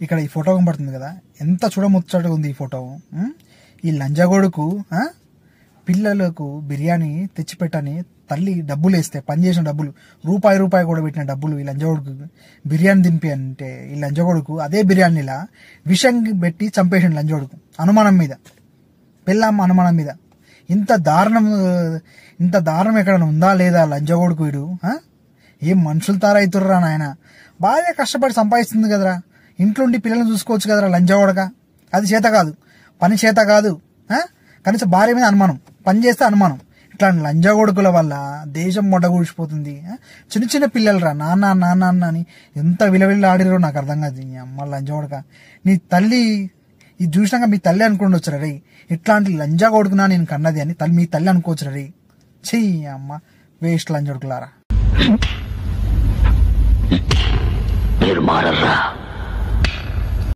ఇక్కడ ఈ ఫోటో కనబడుతుంది కదా, ఎంత చూడముచ్చటగా ఉంది ఈ ఫోటో. ఈ లంజగొడుకు పిల్లలకు బిర్యానీ తెచ్చిపెట్టని తల్లి డబ్బులు వేస్తే, పనిచేసిన డబ్బులు రూపాయి కూడా పెట్టిన డబ్బులు ఈ లంజగొడుకు బిర్యానీ దింపి అంటే, ఈ లంజగొడుకు అదే బిర్యానీలా విషం పెట్టి చంపేసిన లంజగొడుకు అనుమానం మీద, పెళ్ళాం అనుమానం మీద. ఇంత దారుణం ఎక్కడైనా ఉందా లేదా లంజగొడుకు వీడు? ఏం మనుషులు తారైతుర్రా నాయన. బాగా కష్టపడి సంపాదిస్తుంది కదరా, ఇంట్లో ఉండి పిల్లల్ని చూసుకోవచ్చు కదరా లంజగొడక. అది చేత కాదు, పని చేత కాదు. కనీసం భార్య మీద అనుమానం, పని చేస్తే అనుమానం. ఇట్లాంటి లంజగొడుకుల వల్ల దేశం మొట్టగూడిచిపోతుంది. చిన్న చిన్న పిల్లలరా నాన్న నాన్న అన్న అని ఎంత విలవిల్లా ఆడిరో నాకు అర్థం కాదు. అమ్మ లంజగొడక, నీ తల్లి ఇది చూసినాక మీ తల్లి అనుకోండి వచ్చారా రే, ఇట్లాంటి లంజగొడుకునా నేను కన్నది అని మీ తల్లి అనుకోవచ్చురా రే. చెయ్యి అమ్మ వేస్ట్ లంజగొడుకులారా.